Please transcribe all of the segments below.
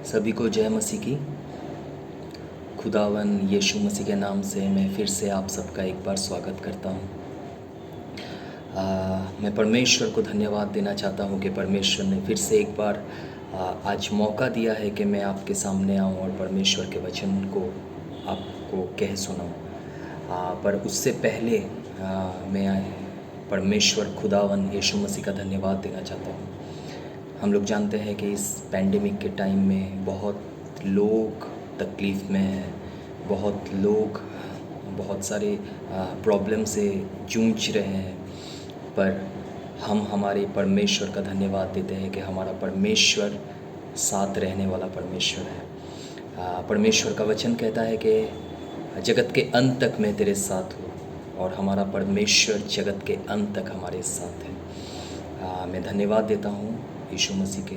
सभी को जय मसीह की। खुदावन यीशु मसीह के नाम से मैं फिर से आप सबका एक बार स्वागत करता हूँ। मैं परमेश्वर को धन्यवाद देना चाहता हूँ कि परमेश्वर ने फिर से एक बार आज मौका दिया है कि मैं आपके सामने आऊँ और परमेश्वर के वचन को आपको कह सुनाऊँ। पर उससे पहले मैं परमेश्वर खुदावन यीशु मसीह का धन्यवाद देना चाहता हूँ। हम लोग जानते हैं कि इस पैंडेमिक के टाइम में बहुत लोग तकलीफ़ में हैं, बहुत लोग बहुत सारे प्रॉब्लम से जूझ रहे हैं, पर हम हमारे परमेश्वर का धन्यवाद देते हैं कि हमारा परमेश्वर साथ रहने वाला परमेश्वर है। परमेश्वर का वचन कहता है कि जगत के अंत तक मैं तेरे साथ हूँ, और हमारा परमेश्वर जगत के अंत तक हमारे साथ है। मैं धन्यवाद देता हूँ यीशु मसीह के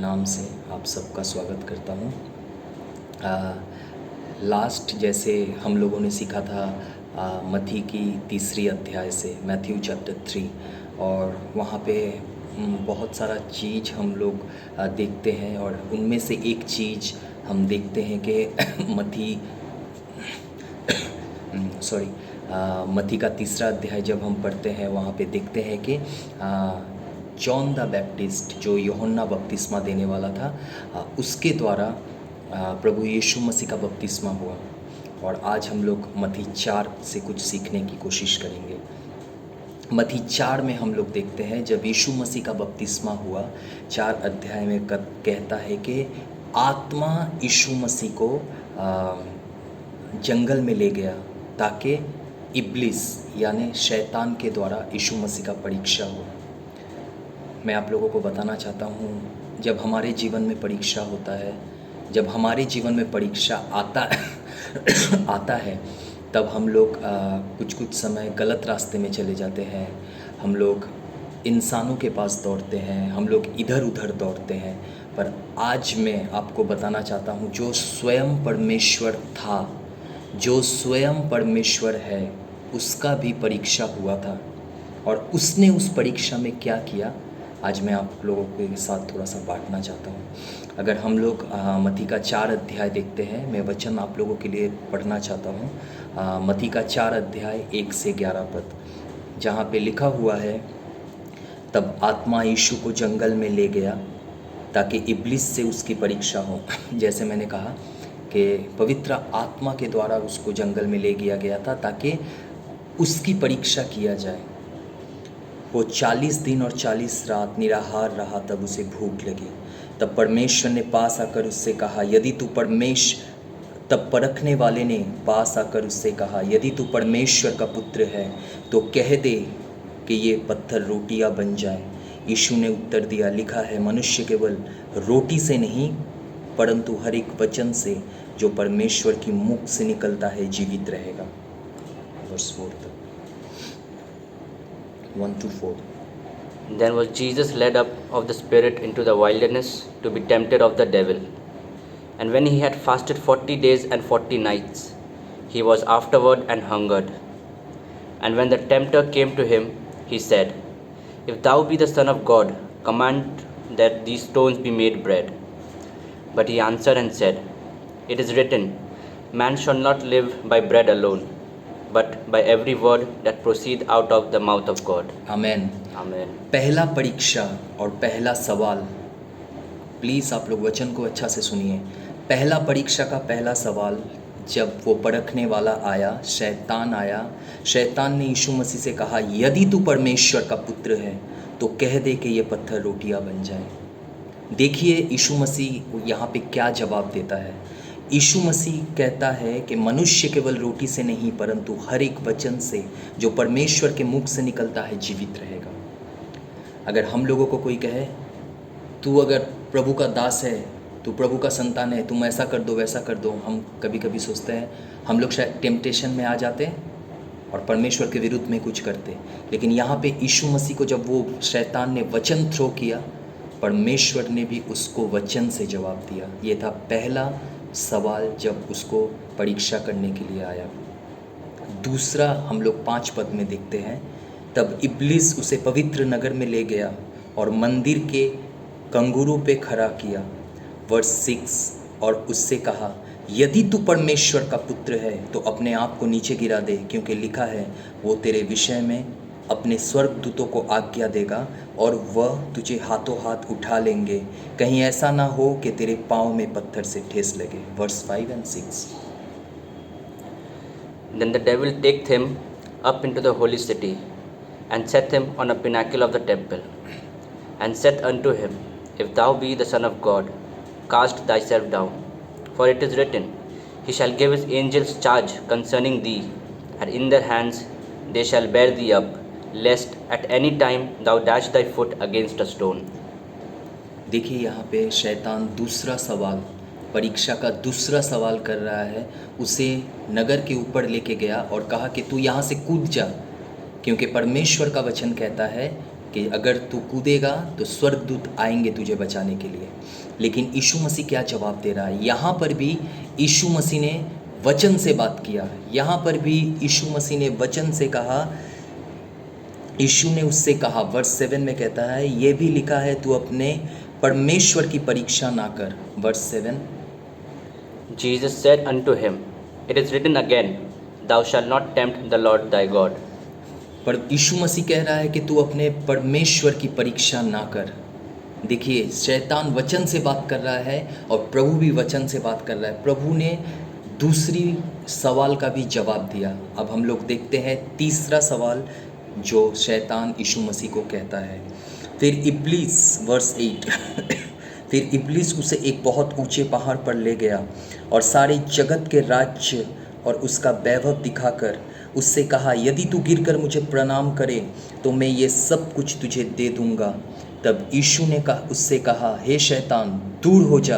नाम से आप सबका स्वागत करता हूँ। लास्ट जैसे हम लोगों ने सीखा था मत्ती की 3 अध्याय से, मैथ्यू चैप्टर 3, और वहाँ पे बहुत सारा चीज़ हम लोग देखते हैं, और उनमें से एक चीज़ हम देखते हैं कि मत्ती का 3 अध्याय जब हम पढ़ते हैं वहाँ पे देखते हैं कि जॉन द बैप्टिस्ट, जो यूहन्ना बपतिस्मा देने वाला था, उसके द्वारा प्रभु यीशु मसीह का बपतिस्मा हुआ। और आज हम लोग मत्ती 4 से कुछ सीखने की कोशिश करेंगे। मत्ती 4 में हम लोग देखते हैं जब यीशु मसीह का बपतिस्मा हुआ, 4 अध्याय में कहता है कि आत्मा यीशु मसीह को जंगल में ले गया ताकि इब्लिस यानी शैतान के द्वारा यीशु मसीह का परीक्षा हो। मैं आप लोगों को बताना चाहता हूँ, जब हमारे जीवन में परीक्षा होता है, जब हमारे जीवन में परीक्षा आता है, तब हम लोग कुछ समय गलत रास्ते में चले जाते हैं। हम लोग इंसानों के पास दौड़ते हैं, हम लोग इधर उधर दौड़ते हैं। पर आज मैं आपको बताना चाहता हूँ, जो स्वयं परमेश्वर था, जो स्वयं परमेश्वर है, उसका भी परीक्षा हुआ था, और उसने उस परीक्षा में क्या किया, आज मैं आप लोगों के साथ थोड़ा सा बांटना चाहता हूँ। अगर हम लोग मत्ती का 4 अध्याय देखते हैं, मैं वचन आप लोगों के लिए पढ़ना चाहता हूँ। मत्ती का 4 अध्याय 1 से 11 पद, जहाँ पे लिखा हुआ है, तब आत्मा यीशु को जंगल में ले गया ताकि इब्लिस से उसकी परीक्षा हो। जैसे मैंने कहा कि पवित्र आत्मा के द्वारा उसको जंगल में ले गया था ताकि उसकी परीक्षा किया जाए। वो 40 दिन और 40 रात निराहार रहा, तब उसे भूख लगी। तब परमेश्वर ने पास आकर उससे कहा, तब परखने वाले ने पास आकर उससे कहा, यदि तू परमेश्वर का पुत्र है तो कह दे कि ये पत्थर रोटियां बन जाए। यीशु ने उत्तर दिया, लिखा है, मनुष्य केवल रोटी से नहीं परंतु हर एक वचन से जो परमेश्वर की मुख से निकलता है जीवित रहेगा। वर्स 4 तक, 1 to 4। Then was Jesus led up of the Spirit into the wilderness to be tempted of the devil. And when he had fasted 40 days and 40 nights, he was afterward and hungered. And when the tempter came to him, he said, If thou be the Son of God, command that these stones be made bread. But he answered and said, It is written, Man shall not live by bread alone, but by every word that proceed out of the mouth of God. Amen. Amen. पहला परीक्षा और पहला सवाल, please आप लोग वचन को अच्छा से सुनिए। पहला परीक्षा का पहला सवाल, जब वो परखने वाला आया, शैतान आया, शैतान ने यीशु मसीह से कहा, यदि तू परमेश्वर का पुत्र है तो कह दे कि ये पत्थर रोटियां बन जाए। देखिए यीशु मसीह यहाँ पे क्या जवाब देता है। यीशु मसीह कहता है कि मनुष्य केवल रोटी से नहीं परंतु हर एक वचन से जो परमेश्वर के मुख से निकलता है जीवित रहेगा। अगर हम लोगों को कोई कहे, तू अगर प्रभु का दास है, तू प्रभु का संतान है, तुम ऐसा कर दो वैसा कर दो, हम कभी कभी सोचते हैं, हम लोग शायद टेम्पटेशन में आ जाते और परमेश्वर के विरुद्ध में कुछ करते। लेकिन यहाँ पे यीशु मसीह को जब वो शैतान ने वचन थ्रो किया, परमेश्वर ने भी उसको वचन से जवाब दिया। ये था पहला सवाल जब उसको परीक्षा करने के लिए आया। दूसरा हम लोग 5 पद में देखते हैं, तब इब्लिस उसे पवित्र नगर में ले गया और मंदिर के कंगूरों पे खड़ा किया वर्स 6, और उससे कहा, यदि तू परमेश्वर का पुत्र है तो अपने आप को नीचे गिरा दे, क्योंकि लिखा है, वो तेरे विषय में अपने स्वर्गदूतों को आज्ञा देगा और वह तुझे हाथों हाथ उठा लेंगे, कहीं ऐसा ना हो कि तेरे पाँव में पत्थर से ठेस लगे। Verse 5 and 6। Then the devil taketh him up into the holy city, and set him on a pinnacle of the temple, and said unto him, If thou be the Son of God, cast thyself down. For it is written, He shall give his angels charge concerning thee, and in their hands they shall bear thee up, lest at any time thou dash thy foot against a stone. देखिए यहाँ पे शैतान दूसरा सवाल, परीक्षा का दूसरा सवाल कर रहा है। उसे नगर के ऊपर लेके गया और कहा कि तू यहाँ से कूद जा, क्योंकि परमेश्वर का वचन कहता है कि अगर तू कूदेगा तो स्वर्गदूत आएंगे तुझे बचाने के लिए। लेकिन यीशु मसीह क्या जवाब दे रहा है? यहाँ पर भी यीशु मसीह ने वचन से बात किया, यहाँ पर भी यीशु मसीह ने वचन से कहा। यीशु ने उससे कहा, वर्स 7 में कहता है, ये भी लिखा है, तू अपने परमेश्वर की परीक्षा ना कर। Verse 7, Jesus said unto him, It is written again, Thou shalt not tempt the Lord thy God. पर यीशु मसीह कह रहा है कि तू अपने परमेश्वर की परीक्षा ना कर। देखिए, शैतान वचन से बात कर रहा है और प्रभु भी वचन से बात कर रहा है। प्रभु ने दूसरी सवाल का भी जवाब दिया। अब हम लोग देखते हैं तीसरा सवाल जो शैतान यीशु मसीह को कहता है। फिर इब्लीस, वर्स 8 फिर इब्लीस उसे एक बहुत ऊंचे पहाड़ पर ले गया और सारे जगत के राज्य और उसका वैभव दिखाकर उससे कहा, यदि तू गिरकर मुझे प्रणाम करे तो मैं ये सब कुछ तुझे दे दूंगा। तब यीशु ने उससे कहा, हे शैतान, दूर हो जा,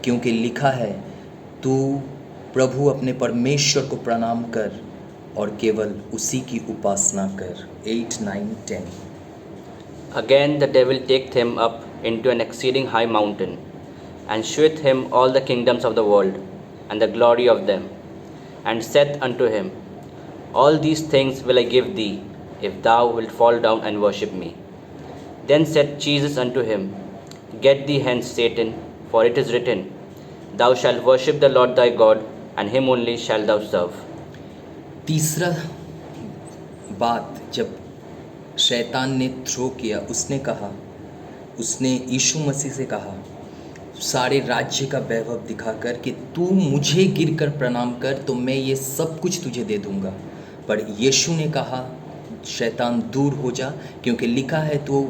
क्योंकि लिखा है, तू प्रभु अपने परमेश्वर को प्रणाम कर और केवल उसी की उपासना कर। 8, 9, 10। Again the devil taketh him up into an exceeding high mountain, and sheweth him all the kingdoms of the world, and the glory of them, and saith unto him, All these things will I give thee, if thou wilt fall down and worship me. Then said Jesus unto him, Get thee hence, Satan, for it is written, Thou shalt worship the Lord thy God, and him only shalt thou serve. तीसरा बात जब शैतान ने throw किया, उसने यीशु मसीह से कहा, सारे राज्य का वैभव दिखाकर कि तू मुझे गिरकर प्रणाम कर तो मैं ये सब कुछ तुझे दे दूंगा। पर यीशु ने कहा, शैतान दूर हो जा, क्योंकि लिखा है, तू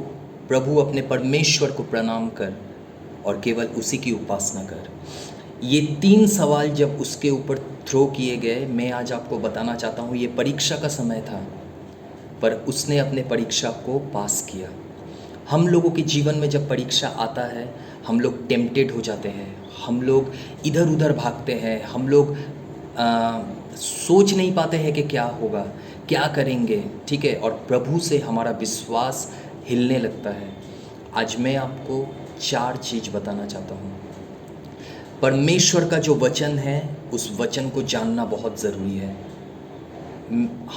प्रभु अपने परमेश्वर को प्रणाम कर और केवल उसी की उपासना कर। ये 3 सवाल जब उसके ऊपर थ्रो किए गए, मैं आज आपको बताना चाहता हूँ, ये परीक्षा का समय था, पर उसने अपने परीक्षा को पास किया। हम लोगों के जीवन में जब परीक्षा आता है, हम लोग टेम्पटेड हो जाते हैं, हम लोग इधर उधर भागते हैं, हम लोग सोच नहीं पाते हैं कि क्या होगा, क्या करेंगे, ठीक है, और प्रभु से हमारा विश्वास हिलने लगता है। आज मैं आपको 4 चीज़ बताना चाहता हूँ। परमेश्वर का जो वचन है, उस वचन को जानना बहुत ज़रूरी है।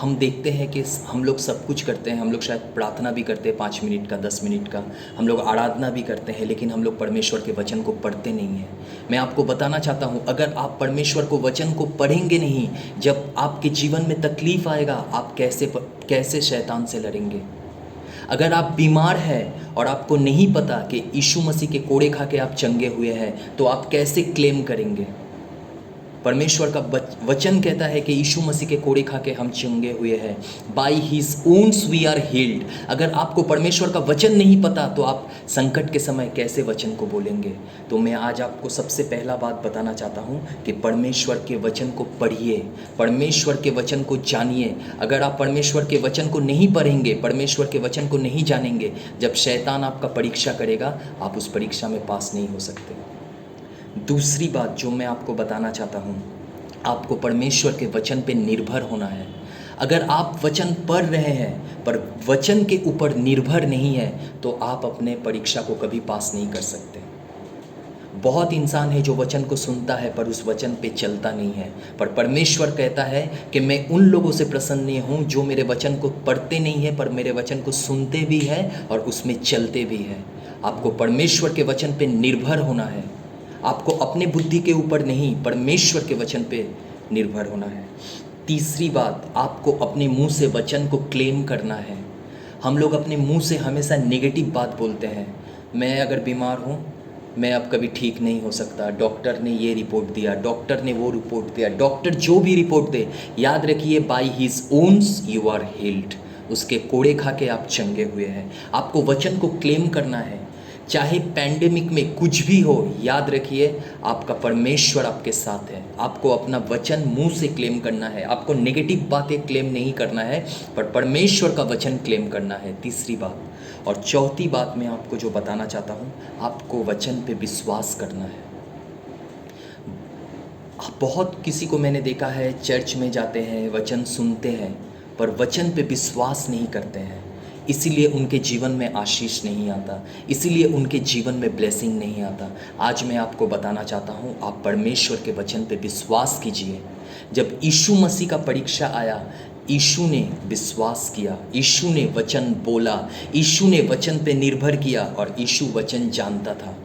हम देखते हैं कि हम लोग सब कुछ करते हैं, हम लोग शायद प्रार्थना भी करते हैं 5 मिनट का, 10 मिनट का, हम लोग आराधना भी करते हैं, लेकिन हम लोग परमेश्वर के वचन को पढ़ते नहीं हैं। मैं आपको बताना चाहता हूँ, अगर आप परमेश्वर को वचन को पढ़ेंगे नहीं, जब आपके जीवन में तकलीफ़ आएगा, आप कैसे शैतान से लड़ेंगे? अगर आप बीमार हैं और आपको नहीं पता कि यीशु मसीह के कोड़े खा के आप चंगे हुए हैं, तो आप कैसे क्लेम करेंगे? परमेश्वर का वचन कहता है कि यीशु मसीह के कोड़े खा के हम चंगे हुए हैं। By his wounds we are healed. अगर आपको परमेश्वर का वचन नहीं पता, तो आप संकट के समय कैसे वचन को बोलेंगे? तो मैं आज आपको सबसे पहला बात बताना चाहता हूँ कि परमेश्वर के वचन को पढ़िए, परमेश्वर के वचन को जानिए। अगर आप परमेश्वर के वचन को नहीं पढ़ेंगे, परमेश्वर के वचन को नहीं जानेंगे, जब शैतान आपका परीक्षा करेगा, आप उस परीक्षा में पास नहीं हो सकते। दूसरी बात जो मैं आपको बताना चाहता हूँ, आपको परमेश्वर के वचन पे निर्भर होना है। अगर आप वचन पढ़ रहे हैं पर वचन के ऊपर निर्भर नहीं है, तो आप अपने परीक्षा को कभी पास नहीं कर सकते। बहुत इंसान है जो वचन को सुनता है पर उस वचन पे चलता नहीं है। पर परमेश्वर कहता है कि मैं उन लोगों से प्रसन्न नहीं हूँ जो मेरे वचन को पढ़ते नहीं है, पर मेरे वचन को सुनते भी है और उसमें चलते भी है। आपको परमेश्वर के वचन पे निर्भर होना है। आपको अपने बुद्धि के ऊपर नहीं, परमेश्वर के वचन पे निर्भर होना है। तीसरी बात, आपको अपने मुंह से वचन को क्लेम करना है। हम लोग अपने मुंह से हमेशा नेगेटिव बात बोलते हैं। मैं अगर बीमार हूँ, मैं अब कभी ठीक नहीं हो सकता, डॉक्टर ने ये रिपोर्ट दिया, डॉक्टर ने वो रिपोर्ट दिया, डॉक्टर जो भी रिपोर्ट दे, याद रखिए by his wounds you are healed. उसके कोड़े खा के आप चंगे हुए हैं। आपको वचन को क्लेम करना है, चाहे पैंडेमिक में कुछ भी हो, याद रखिए आपका परमेश्वर आपके साथ है। आपको अपना वचन मुंह से क्लेम करना है, आपको नेगेटिव बातें क्लेम नहीं करना है, पर परमेश्वर का वचन क्लेम करना है। तीसरी बात। और चौथी बात मैं आपको जो बताना चाहता हूँ, आपको वचन पे विश्वास करना है। बहुत किसी को मैंने देखा है, चर्च में जाते हैं, वचन सुनते हैं, पर वचन पे विश्वास नहीं करते हैं, इसीलिए उनके जीवन में आशीष नहीं आता, इसीलिए उनके जीवन में ब्लेसिंग नहीं आता। आज मैं आपको बताना चाहता हूँ, आप परमेश्वर के वचन पे विश्वास कीजिए। जब यीशु मसीह का परीक्षा आया, यीशु ने विश्वास किया, यीशु ने वचन बोला, यीशु ने वचन पे निर्भर किया, और यीशु वचन जानता था।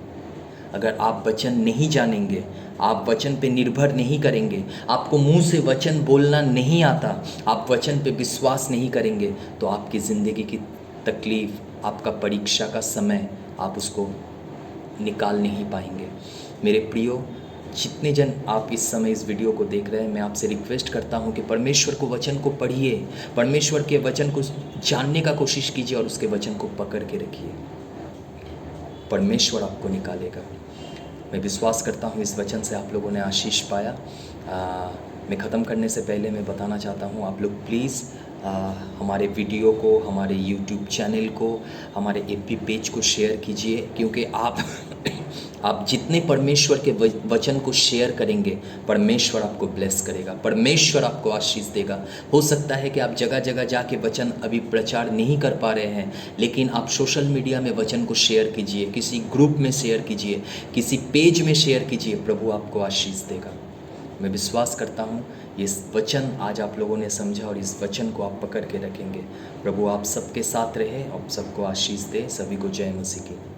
अगर आप वचन नहीं जानेंगे, आप वचन पे निर्भर नहीं करेंगे, आपको मुंह से वचन बोलना नहीं आता, आप वचन पे विश्वास नहीं करेंगे, तो आपकी ज़िंदगी की तकलीफ़, आपका परीक्षा का समय, आप उसको निकाल नहीं पाएंगे। मेरे प्रियो, जितने जन आप इस समय इस वीडियो को देख रहे हैं, मैं आपसे रिक्वेस्ट करता हूं कि परमेश्वर को वचन को पढ़िए, परमेश्वर के वचन को जानने का कोशिश कीजिए और उसके वचन को पकड़ के रखिए। परमेश्वर आपको निकालेगा। मैं विश्वास करता हूँ इस वचन से आप लोगों ने आशीष पाया। मैं ख़त्म करने से पहले मैं बताना चाहता हूँ, आप लोग प्लीज़ हमारे वीडियो को, हमारे YouTube चैनल को, हमारे FB पेज को शेयर कीजिए, क्योंकि आप जितने परमेश्वर के वचन को शेयर करेंगे, परमेश्वर आपको ब्लेस करेगा, परमेश्वर आपको आशीष देगा। हो सकता है कि आप जगह जगह जाके वचन अभी प्रचार नहीं कर पा रहे हैं, लेकिन आप सोशल मीडिया में वचन को शेयर कीजिए, किसी ग्रुप में शेयर कीजिए, किसी पेज में शेयर कीजिए, प्रभु आपको आशीष देगा। मैं विश्वास करता हूँ ये वचन आज आप लोगों ने समझा और इस वचन को आप पकड़ के रखेंगे। प्रभु आप सबके साथ रहे और सबको आशीष दे। सभी को जय मसीह की।